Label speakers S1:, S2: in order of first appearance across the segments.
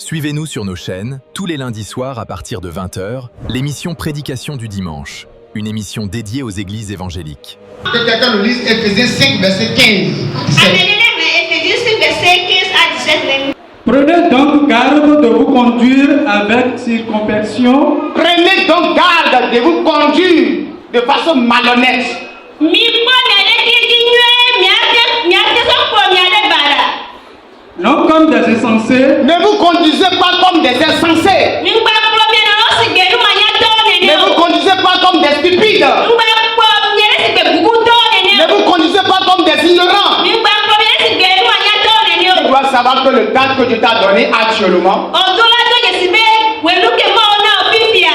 S1: Suivez-nous sur nos chaînes, tous les lundis soirs à partir de 20h, l'émission Prédication du dimanche, une émission dédiée aux églises évangéliques.
S2: Que quelqu'un nous lise Éphésiens 5, verset 15. 17.
S3: Prenez donc garde de vous conduire avec circonspection.
S2: Prenez donc garde de vous conduire de façon malhonnête.
S3: Non comme des insensés,
S2: Ne vous conduisez pas comme des insensés. Ne vous conduisez pas comme des stupides. Ne vous conduisez pas comme des ignorants. Tu dois savoir que le temps que Dieu t'a donné actuellement,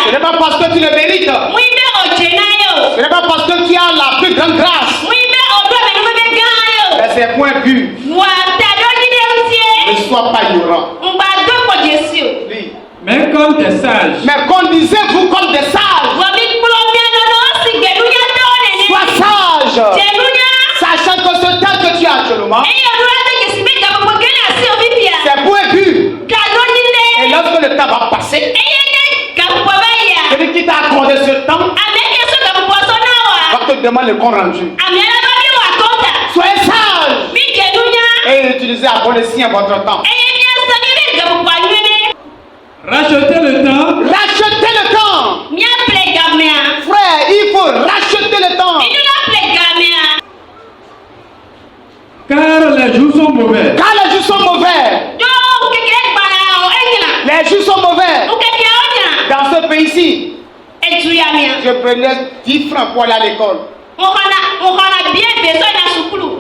S2: ce n'est pas parce que tu le mérites. Ce n'est pas parce que tu as la plus grande grâce. Mais c'est point but. Ne sois pas ignorant. Lis.
S3: mais comme des sages.
S2: Mais conduisez-vous comme des sages. Sois sage. Sachant que ce temps que tu as actuellement, c'est point but. Et lorsque le temps va passer, celui qui t'a accordé ce temps va te demander le compte rendu. Soyez sage et utilisez à bon escient votre temps.
S3: Rachetez le temps.
S2: Rachetez le temps. Frère, il faut racheter le temps.
S3: Car les jours sont mauvais.
S2: Car les jours sont mauvais. Les jours sont mauvais. Dans ce pays-ci, je prenais 10 francs pour aller à l'école.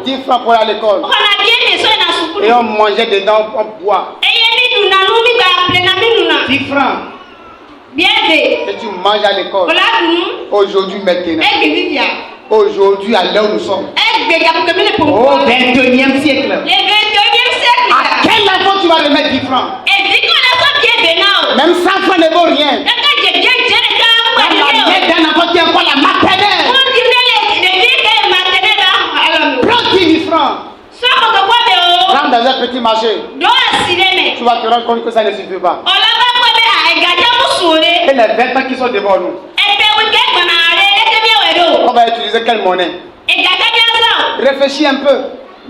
S2: 10 francs pour aller à l'école. Et on mangeait dedans, on boit. 10 francs. Et tu manges à l'école. Aujourd'hui, maintenant. Aujourd'hui, à l'heure où nous sommes. Au 21e siècle. À quel enfant tu vas remettre 10 francs? Même 100 francs ne vaut rien. Dans la tête d'un enfant qui est encore la maternelle. Prends 10 francs. Rentre dans un petit marché. Tu vas te rendre compte que ça ne suffit pas. Et les vêtements qui sont devant nous, on va utiliser quelle monnaie? Réfléchis un peu.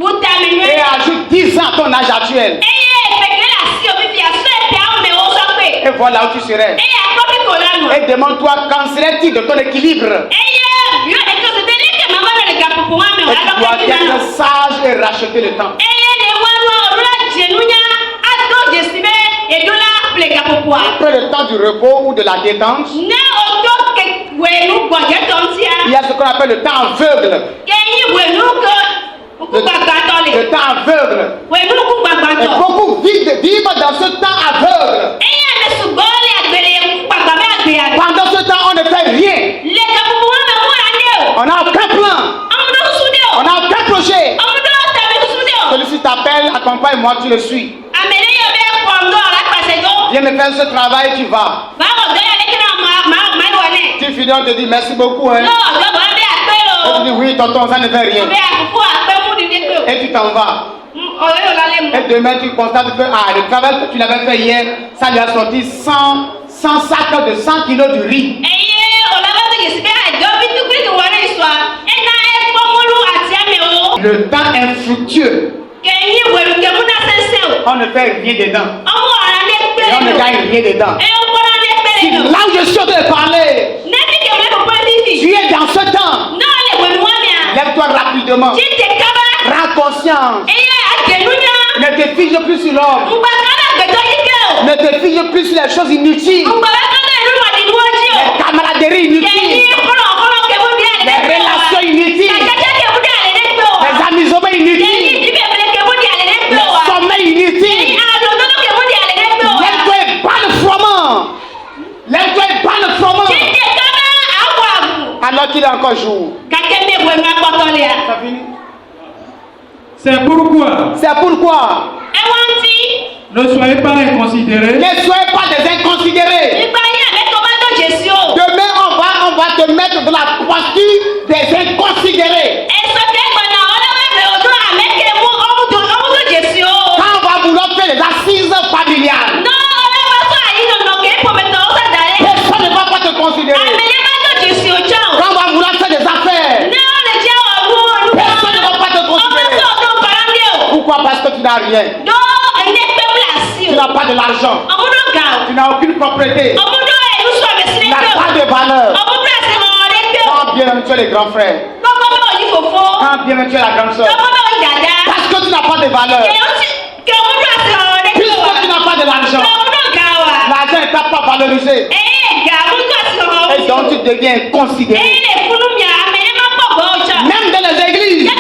S2: Et ajoute 10 ans à ton âge actuel. Et voilà où tu serais. Et demande-toi quand serais-tu de ton équilibre. Et tu dois être sage et racheter le temps. Après le temps du repos ou de la détente, il y a ce qu'on appelle le temps aveugle. Le temps aveugle. Et beaucoup vivent dans ce temps aveugle. Pendant ce temps, on ne fait rien. On n'a aucun plan. On n'a aucun projet. Celui-ci t'appelle, accompagne-moi, tu le suis. Viens me faire ce travail, tu vas. Tu finis, on te dit merci beaucoup. Hein. Et tu dis oui, tonton, ça ne fait rien. Et tu t'en vas. Et demain, tu constates que le travail que tu l'avais fait hier, ça lui a sorti 100 sacs de 100 kilos de riz. Le temps est fructueux. On ne fait rien dedans. Et on ne gagne rien dedans. Si là où je suis en train de parler, tu es dans ce temps. Lève-toi rapidement. Prends conscience. Ne te fige plus sur l'homme. Ne te fige plus sur les choses inutiles. Les camaraderies inutiles. Les relations inutiles. Les amusements inutiles. Le sommeil inutile. Lève-toi et pas le froment. Lève-toi et pas le froment. Alors qu'il est encore jour. Ça finit.
S3: C'est pourquoi ne soyez pas inconsidérés.
S2: Ne soyez pas des inconsidérés. Demain, on va te mettre dans la posture des inconsidérés. Quand on va vouloir faire les assises familiales, n'as rien. Tu n'as pas de l'argent. Tu n'as aucune propriété. Tu n'as pas de valeur. Quand bien même tu es les grands frères. Quand bien même tu es la grande soeur. Parce que tu n'as pas de valeur. Puisque tu n'as pas de l'argent. L'argent ne t'a pas valorisé. Et donc tu deviens considéré. Même dans les églises.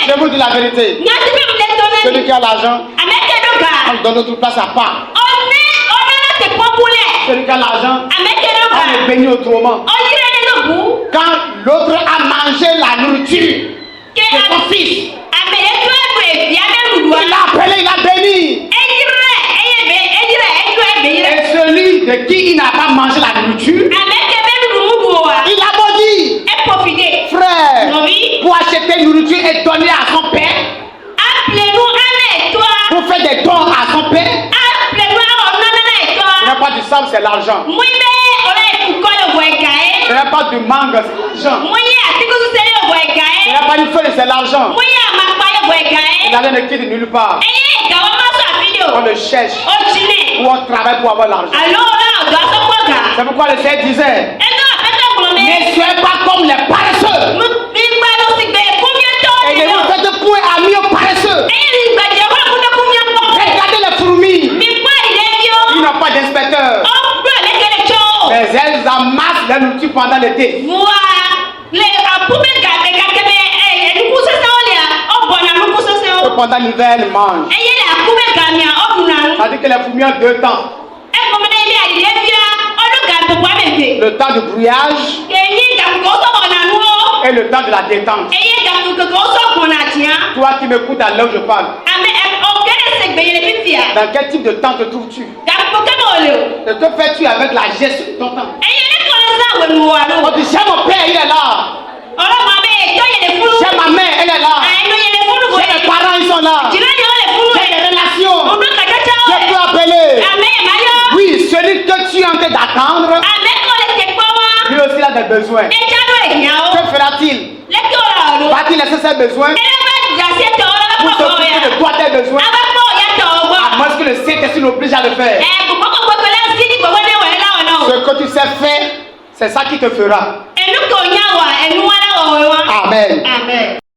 S2: Je vous dis la vérité. Celui qui a l'argent, on donne notre place à part. Celui qui a l'argent, on est béni autrement. Quand l'autre a mangé la nourriture de son fils, il l'a appelé, il a béni. Et celui de qui il n'a pas mangé la nourriture, il a maudit. Frère, pour acheter nourriture et donner à son père, pour faire des dons à son père, ce n'est pas du sable, c'est l'argent. Ce n'est pas du mangue, c'est l'argent. Ce n'est pas une feuille, c'est l'argent. Il n'allait ne quitte nulle part. On le cherche. Ou on travaille pour avoir l'argent. C'est pourquoi le Seigneur disait: ne soyez pas comme les paresseux. Et ne vous faites point amis aux paresseux. Regardez les fourmis. Ils n'ont pas d'inspecteur. Mais elles amassent la nourriture pendant l'été. Et pendant l'hiver, elles mangent. C'est-à-dire que les fourmis ont 2 temps. Le temps de brouillage et le temps de la détente. Toi qui m'écoutes à l'heure où je parle, dans quel type de temps te trouves-tu? Et que fais-tu avec la gestion de ton temps? On dit: j'ai mon père, il est là. J'ai ma mère, elle est là. J'ai mes parents, ils sont là. J'ai des relations. Je peux appeler. Oui, celui que tu es en train d'attendre, lui aussi il a des besoins. Que fera-t-il? Va-t-il laisser ses besoins pour s'occuper de toi, tes besoins? À moins que le Saint-Esprit l'oblige à le faire. Ce que tu sais faire, c'est ça qui te fera. Amen.